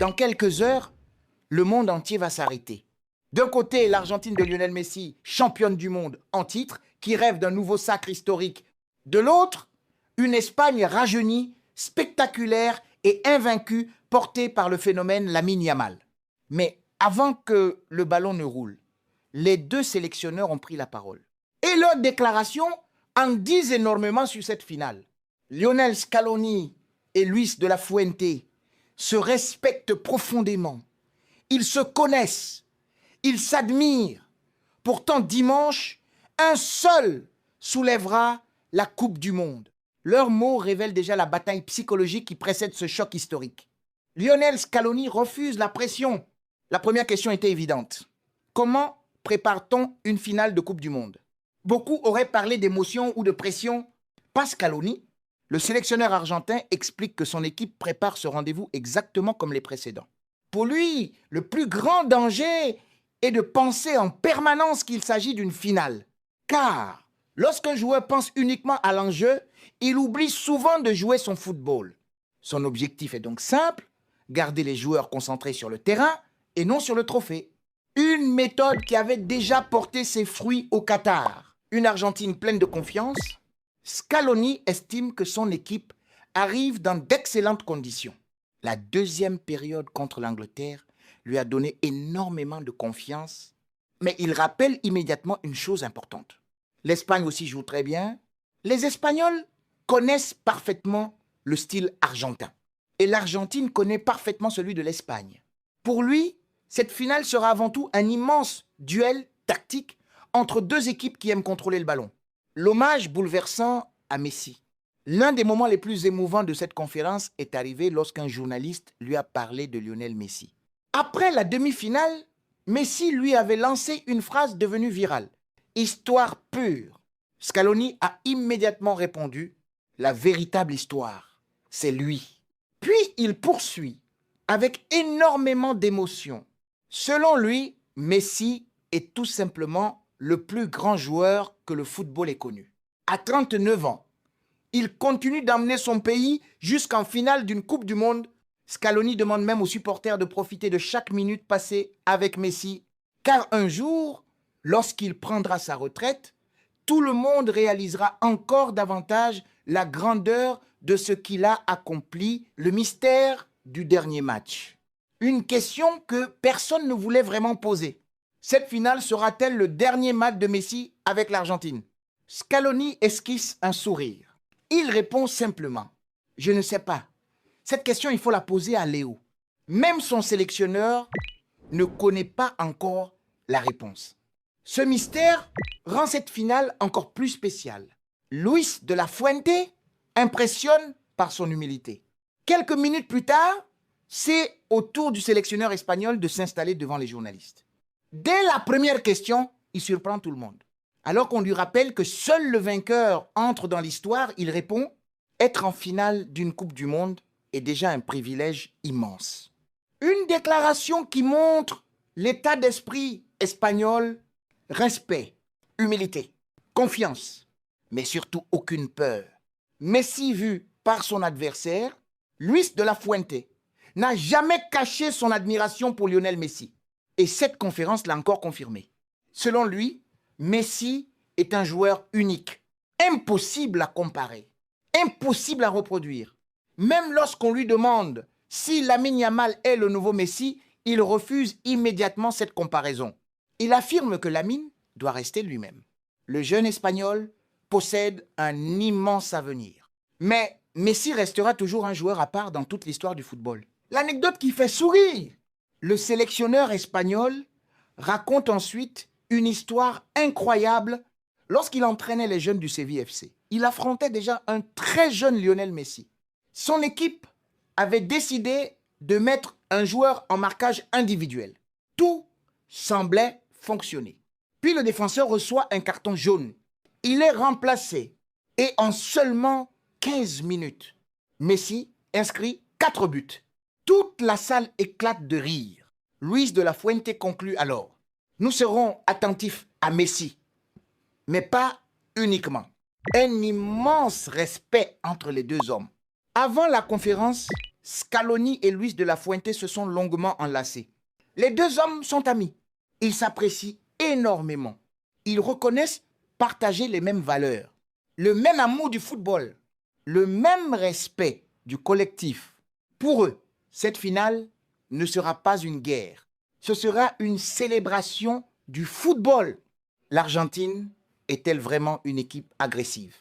Dans quelques heures, le monde entier va s'arrêter. D'un côté, l'Argentine de Lionel Messi, championne du monde en titre, qui rêve d'un nouveau sacre historique. De l'autre, une Espagne rajeunie, spectaculaire et invaincue, portée par le phénomène Lamine Yamal. Mais avant que le ballon ne roule, les deux sélectionneurs ont pris la parole. Et leurs déclarations en disent énormément sur cette finale. Lionel Scaloni et Luis de la Fuente se respectent profondément. Ils se connaissent, ils s'admirent. Pourtant, dimanche, un seul soulèvera la Coupe du Monde. Leurs mots révèlent déjà la bataille psychologique qui précède ce choc historique. Lionel Scaloni refuse la pression. La première question était évidente. Comment prépare-t-on une finale de Coupe du Monde? Beaucoup auraient parlé d'émotion ou de pression. Pas Scaloni. Le sélectionneur argentin explique que son équipe prépare ce rendez-vous exactement comme les précédents. Pour lui, le plus grand danger est de penser en permanence qu'il s'agit d'une finale. Car lorsqu'un joueur pense uniquement à l'enjeu, il oublie souvent de jouer son football. Son objectif est donc simple, garder les joueurs concentrés sur le terrain et non sur le trophée. Une méthode qui avait déjà porté ses fruits au Qatar. Une Argentine pleine de confiance, Scaloni estime que son équipe arrive dans d'excellentes conditions. La deuxième période contre l'Angleterre lui a donné énormément de confiance, mais il rappelle immédiatement une chose importante. L'Espagne aussi joue très bien. Les Espagnols connaissent parfaitement le style argentin. Et l'Argentine connaît parfaitement celui de l'Espagne. Pour lui, cette finale sera avant tout un immense duel tactique entre deux équipes qui aiment contrôler le ballon. L'hommage bouleversant à Messi. L'un des moments les plus émouvants de cette conférence est arrivé lorsqu'un journaliste lui a parlé de Lionel Messi. Après la demi-finale, Messi lui avait lancé une phrase devenue virale. Histoire pure. Scaloni a immédiatement répondu, la véritable histoire, c'est lui. Puis il poursuit avec énormément d'émotion. Selon lui, Messi est tout simplement le plus grand joueur que le football ait connu. À 39 ans, il continue d'emmener son pays jusqu'en finale d'une Coupe du Monde. Scaloni demande même aux supporters de profiter de chaque minute passée avec Messi, car un jour, lorsqu'il prendra sa retraite, tout le monde réalisera encore davantage la grandeur de ce qu'il a accompli, le mystère du dernier match. Une question que personne ne voulait vraiment poser. Cette finale sera-t-elle le dernier match de Messi avec l'Argentine? Scaloni esquisse un sourire. Il répond simplement, je ne sais pas. Cette question, il faut la poser à Léo. Même son sélectionneur ne connaît pas encore la réponse. Ce mystère rend cette finale encore plus spéciale. Luis de la Fuente impressionne par son humilité. Quelques minutes plus tard, c'est au tour du sélectionneur espagnol de s'installer devant les journalistes. Dès la première question, il surprend tout le monde. Alors qu'on lui rappelle que seul le vainqueur entre dans l'histoire, il répond « Être en finale d'une Coupe du Monde est déjà un privilège immense. » Une déclaration qui montre l'état d'esprit espagnol, respect, humilité, confiance, mais surtout aucune peur. Messi, vu par son adversaire, Luis de la Fuente, n'a jamais caché son admiration pour Lionel Messi. Et cette conférence l'a encore confirmé. Selon lui, Messi est un joueur unique, impossible à comparer, impossible à reproduire. Même lorsqu'on lui demande si Lamine Yamal est le nouveau Messi, il refuse immédiatement cette comparaison. Il affirme que Lamine doit rester lui-même. Le jeune Espagnol possède un immense avenir. Mais Messi restera toujours un joueur à part dans toute l'histoire du football. L'anecdote qui fait sourire, le sélectionneur espagnol raconte ensuite une histoire incroyable lorsqu'il entraînait les jeunes du Séville FC. Il affrontait déjà un très jeune Lionel Messi. Son équipe avait décidé de mettre un joueur en marquage individuel. Tout semblait fonctionner. Puis le défenseur reçoit un carton jaune. Il est remplacé et en seulement 15 minutes, Messi inscrit 4 buts. Toute la salle éclate de rire. Luis de la Fuente conclut alors. Nous serons attentifs à Messi, mais pas uniquement. Un immense respect entre les deux hommes. Avant la conférence, Scaloni et Luis de la Fuente se sont longuement enlacés. Les deux hommes sont amis. Ils s'apprécient énormément. Ils reconnaissent partager les mêmes valeurs, le même amour du football, le même respect du collectif. Pour eux, cette finale ne sera pas une guerre. Ce sera une célébration du football. L'Argentine est-elle vraiment une équipe agressive?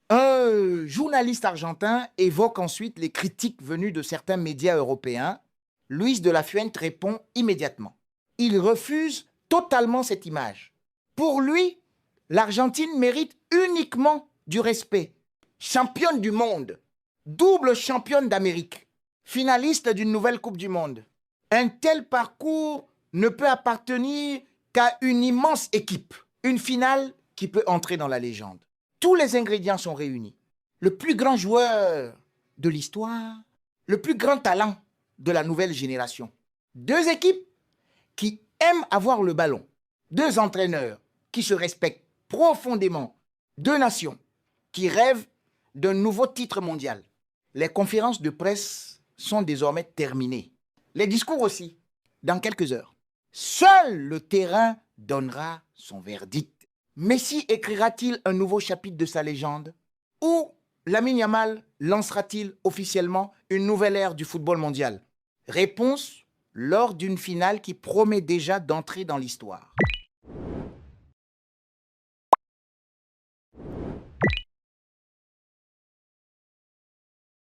Un journaliste argentin évoque ensuite les critiques venues de certains médias européens. Luis de la Fuente répond immédiatement. Il refuse totalement cette image. Pour lui, l'Argentine mérite uniquement du respect. Championne du monde, double championne d'Amérique, finaliste d'une nouvelle Coupe du Monde. Un tel parcours ne peut appartenir qu'à une immense équipe. Une finale qui peut entrer dans la légende. Tous les ingrédients sont réunis. Le plus grand joueur de l'histoire, le plus grand talent de la nouvelle génération. Deux équipes qui aiment avoir le ballon. Deux entraîneurs qui se respectent profondément. Deux nations qui rêvent d'un nouveau titre mondial. Les conférences de presse sont désormais terminées. Les discours aussi, dans quelques heures. Seul le terrain donnera son verdict. Messi écrira-t-il un nouveau chapitre de sa légende? Ou Lamine Yamal lancera-t-il officiellement une nouvelle ère du football mondial? Réponse lors d'une finale qui promet déjà d'entrer dans l'histoire.